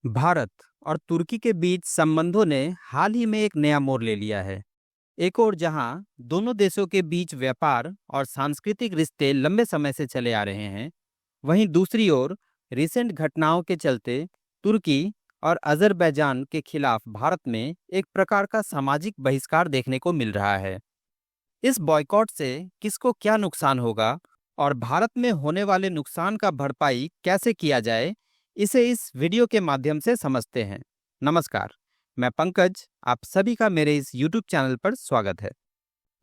भारत और तुर्की के बीच संबंधों ने हाल ही में एक नया मोड़ ले लिया है। एक ओर जहां दोनों देशों के बीच व्यापार और सांस्कृतिक रिश्ते लंबे समय से चले आ रहे हैं, वहीं दूसरी ओर रिसेंट घटनाओं के चलते तुर्की और अजरबैजान के खिलाफ भारत में एक प्रकार का सामाजिक बहिष्कार देखने को मिल रहा है। इस बॉयकॉट से किसको क्या नुकसान होगा और भारत में होने वाले नुकसान का भरपाई कैसे किया जाए, इसे इस वीडियो के माध्यम से समझते हैं। नमस्कार, मैं पंकज, आप सभी का मेरे इस YouTube चैनल पर स्वागत है।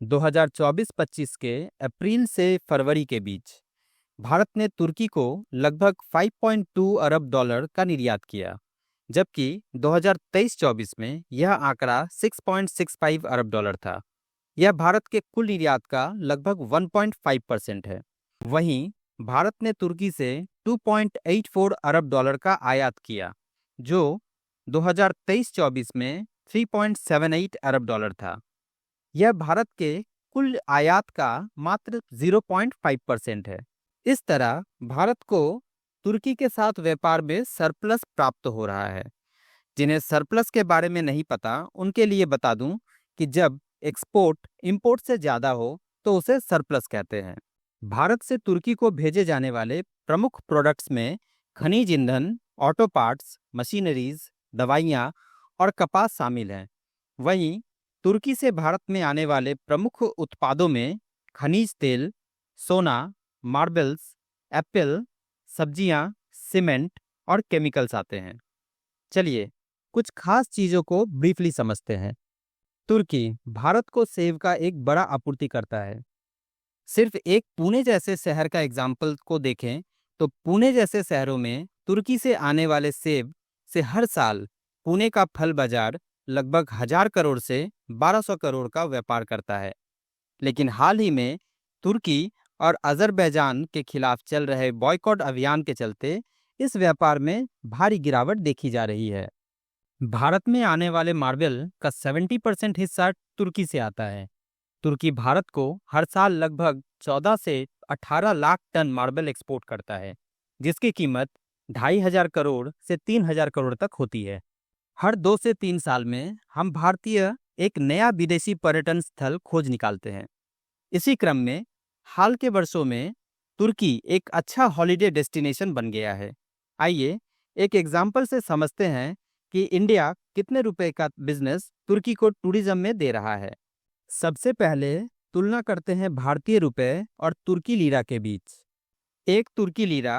2024-25 के अप्रैल से फरवरी के बीच भारत ने तुर्की को लगभग 5.2 अरब डॉलर का निर्यात किया, जबकि 2023-24 में यह आंकड़ा 6.65 अरब डॉलर था। यह भारत के कुल निर्यात का लगभग 1.5% है। वहीं भारत ने तुर्की से 2.84 अरब डॉलर का आयात किया, जो 2023-24 में 3.78 अरब डॉलर था। यह भारत के कुल आयात का मात्र 0.5% है। इस तरह भारत को तुर्की के साथ व्यापार में सरप्लस प्राप्त हो रहा है। जिन्हें सरप्लस के बारे में नहीं पता, उनके लिए बता दूं कि जब एक्सपोर्ट इंपोर्ट से ज़्यादा हो तो उसे सरप्लस कहते हैं। भारत से तुर्की को भेजे जाने वाले प्रमुख प्रोडक्ट्स में खनिज ईंधन, ऑटो पार्ट्स, मशीनरीज, दवाइयाँ और कपास शामिल हैं। वहीं तुर्की से भारत में आने वाले प्रमुख उत्पादों में खनिज तेल, सोना, मार्बल्स, एप्पल, सब्जियां, सीमेंट और केमिकल्स आते हैं। चलिए कुछ खास चीज़ों को ब्रीफली समझते हैं। तुर्की भारत को सेब का एक बड़ा आपूर्ति करता है। सिर्फ एक पुणे जैसे शहर का एग्जाम्पल को देखें तो पुणे जैसे शहरों में तुर्की से आने वाले सेब से हर साल पुणे का फल बाजार लगभग 1,000 करोड़ से 1,200 करोड़ का व्यापार करता है। लेकिन हाल ही में तुर्की और अजरबैजान के खिलाफ चल रहे बॉयकॉट अभियान के चलते इस व्यापार में भारी गिरावट देखी जा रही है। भारत में आने वाले मार्बल का 70% हिस्सा तुर्की से आता है। तुर्की भारत को हर साल लगभग 14 से 18 लाख टन मार्बल एक्सपोर्ट करता है, जिसकी कीमत 2,500 करोड़ से 3,000 करोड़ तक होती है। हर 2 से 3 साल में हम भारतीय एक नया विदेशी पर्यटन स्थल खोज निकालते हैं। इसी क्रम में हाल के वर्षों में तुर्की एक अच्छा हॉलिडे डेस्टिनेशन बन गया है। आइए एक एग्जाम्पल से समझते हैं कि इंडिया कितने रुपए का बिजनेस तुर्की को टूरिज्म में दे रहा है। सबसे पहले तुलना करते हैं भारतीय रुपए और तुर्की लीरा के बीच। एक तुर्की लीरा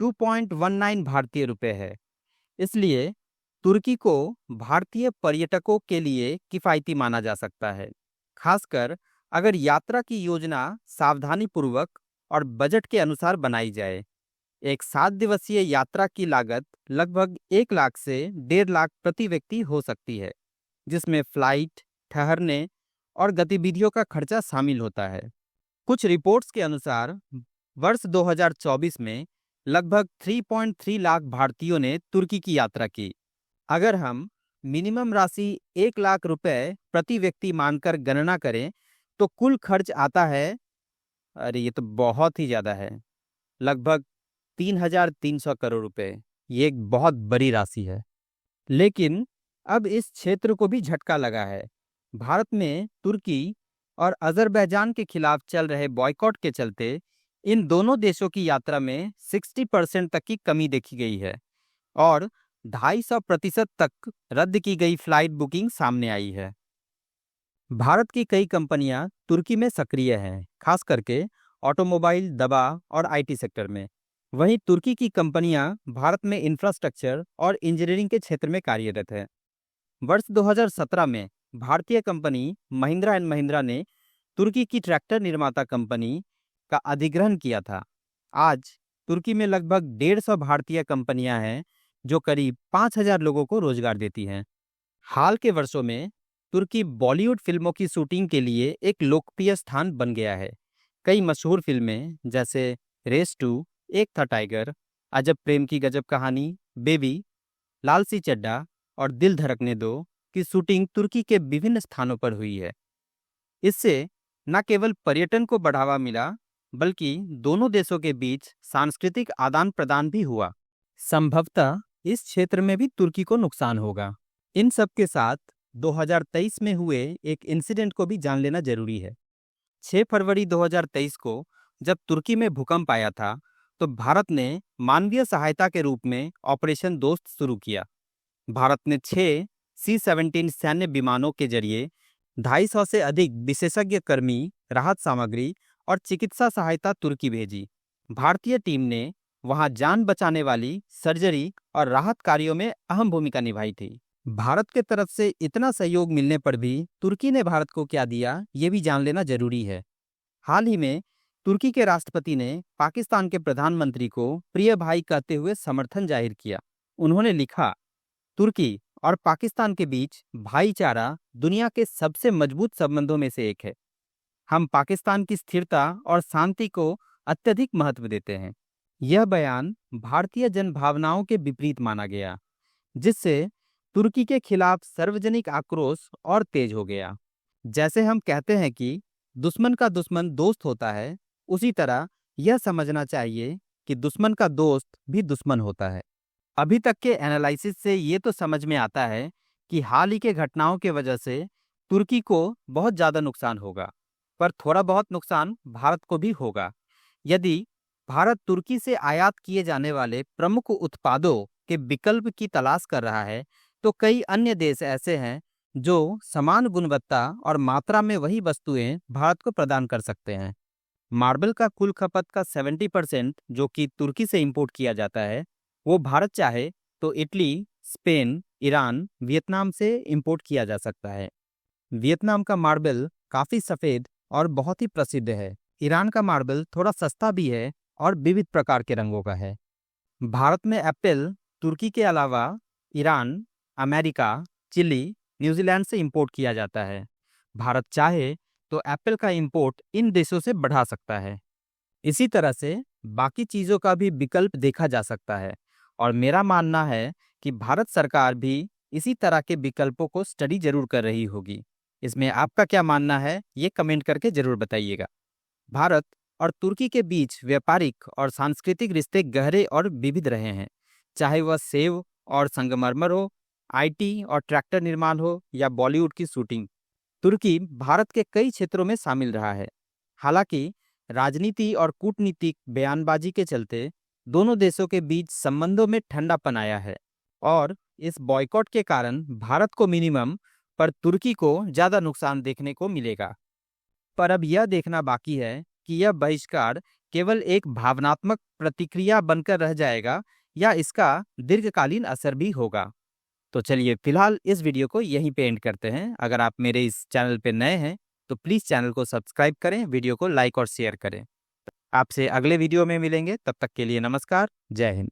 2.19 भारतीय रुपए है। इसलिए तुर्की को भारतीय पर्यटकों के लिए किफ़ायती माना जा सकता है, खासकर अगर यात्रा की योजना सावधानीपूर्वक और बजट के अनुसार बनाई जाए। एक 7 दिवसीय यात्रा की लागत लगभग 1 लाख से 1.5 लाख प्रति व्यक्ति हो सकती है, जिसमें फ्लाइट, ठहरने और गतिविधियों का खर्चा शामिल होता है। कुछ रिपोर्ट्स के अनुसार वर्ष 2024 में लगभग 3.3 लाख भारतीयों ने तुर्की की यात्रा की। अगर हम मिनिमम राशि 1 लाख रुपए प्रति व्यक्ति मानकर गणना करें तो कुल खर्च आता है, अरे ये तो बहुत ही ज़्यादा है, लगभग 3,300 करोड़ रुपए। ये एक बहुत बड़ी राशि है। लेकिन अब इस क्षेत्र को भी झटका लगा है। भारत में तुर्की और अजरबैजान के खिलाफ चल रहे बॉयकॉट के चलते इन दोनों देशों की यात्रा में 60% तक की कमी देखी गई है और 250% तक रद्द की गई फ्लाइट बुकिंग सामने आई है। भारत की कई कंपनियां तुर्की में सक्रिय हैं, खास करके ऑटोमोबाइल, दवा और आईटी सेक्टर में। वहीं तुर्की की कंपनियां भारत में इंफ्रास्ट्रक्चर और इंजीनियरिंग के क्षेत्र में कार्यरत हैं। वर्ष 2017 में भारतीय कंपनी महिंद्रा एंड महिंद्रा ने तुर्की की ट्रैक्टर निर्माता कंपनी का अधिग्रहण किया था। आज तुर्की में लगभग 150 भारतीय कंपनियां हैं जो करीब 5,000 लोगों को रोजगार देती हैं। हाल के वर्षों में तुर्की बॉलीवुड फिल्मों की शूटिंग के लिए एक लोकप्रिय स्थान बन गया है। कई मशहूर फिल्में जैसे रेस 2, एक था टाइगर, अजब प्रेम की गजब कहानी, बेबी, लालसी चड्ढा और दिल धड़कने दो की शूटिंग तुर्की के विभिन्न स्थानों पर हुई है। इससे न केवल पर्यटन को बढ़ावा मिला, बल्कि दोनों देशों के बीच सांस्कृतिक आदान प्रदान भी हुआ। संभवतः इस क्षेत्र में भी तुर्की को नुकसान होगा। इन सब के साथ 2023 में हुए एक इंसिडेंट को भी जान लेना जरूरी है। 6 फरवरी 2023 को जब तुर्की में भूकंप आया था, तो भारत ने मानवीय सहायता के रूप में ऑपरेशन दोस्त शुरू किया। भारत ने 6 C-17 सैन्य विमानों के जरिए 250 से अधिक विशेषज्ञ कर्मी, राहत सामग्री और चिकित्सा सहायता तुर्की भेजी। भारतीय टीम ने वहां जान बचाने वाली सर्जरी और राहत कार्यों में अहम भूमिका निभाई थी। भारत के तरफ से इतना सहयोग मिलने पर भी तुर्की ने भारत को क्या दिया, ये भी जान लेना जरूरी है। हाल ही में तुर्की के राष्ट्रपति ने पाकिस्तान के प्रधानमंत्री को प्रिय भाई कहते हुए समर्थन जाहिर किया। उन्होंने लिखा, तुर्की और पाकिस्तान के बीच भाईचारा दुनिया के सबसे मजबूत संबंधों में से एक है। हम पाकिस्तान की स्थिरता और शांति को अत्यधिक महत्व देते हैं। यह बयान भारतीय जनभावनाओं के विपरीत माना गया, जिससे तुर्की के खिलाफ सार्वजनिक आक्रोश और तेज हो गया। जैसे हम कहते हैं कि दुश्मन का दुश्मन दोस्त होता है, उसी तरह यह समझना चाहिए कि दुश्मन का दोस्त भी दुश्मन होता है। अभी तक के एनालिसिस से ये तो समझ में आता है कि हाल ही के घटनाओं के वजह से तुर्की को बहुत ज़्यादा नुकसान होगा, पर थोड़ा बहुत नुकसान भारत को भी होगा। यदि भारत तुर्की से आयात किए जाने वाले प्रमुख उत्पादों के विकल्प की तलाश कर रहा है, तो कई अन्य देश ऐसे हैं जो समान गुणवत्ता और मात्रा में वही वस्तुएं भारत को प्रदान कर सकते हैं। मार्बल का कुल खपत का 70% जो कि तुर्की से इंपोर्ट किया जाता है, वो भारत चाहे तो इटली, स्पेन, ईरान, वियतनाम से इंपोर्ट किया जा सकता है। वियतनाम का मार्बल काफ़ी सफ़ेद और बहुत ही प्रसिद्ध है। ईरान का मार्बल थोड़ा सस्ता भी है और विविध प्रकार के रंगों का है। भारत में एप्पल तुर्की के अलावा ईरान, अमेरिका, चिली, न्यूजीलैंड से इंपोर्ट किया जाता है। भारत चाहे तो एप्पल का इंपोर्ट इन देशों से बढ़ा सकता है। इसी तरह से बाकी चीज़ों का भी विकल्प देखा जा सकता है, और मेरा मानना है कि भारत सरकार भी इसी तरह के विकल्पों को स्टडी जरूर कर रही होगी। इसमें आपका क्या मानना है, ये कमेंट करके जरूर बताइएगा। भारत और तुर्की के बीच व्यापारिक और सांस्कृतिक रिश्ते गहरे और विविध रहे हैं, चाहे वह सेव और संगमरमर हो, आईटी और ट्रैक्टर निर्माण हो, या बॉलीवुड की शूटिंग। तुर्की भारत के कई क्षेत्रों में शामिल रहा है। हालांकि राजनीति और कूटनीतिक बयानबाजी के चलते दोनों देशों के बीच संबंधों में ठंडापन आया है, और इस बॉयकॉट के कारण भारत को मिनिमम पर तुर्की को ज़्यादा नुकसान देखने को मिलेगा। पर अब यह देखना बाकी है कि यह बहिष्कार केवल एक भावनात्मक प्रतिक्रिया बनकर रह जाएगा या इसका दीर्घकालीन असर भी होगा। तो चलिए फिलहाल इस वीडियो को यहीं पे एंड करते हैं। अगर आप मेरे इस चैनल पे नए हैं तो प्लीज़ चैनल को सब्सक्राइब करें, वीडियो को लाइक और शेयर करें। आपसे अगले वीडियो में मिलेंगे, तब तक के लिए नमस्कार, जय हिंद।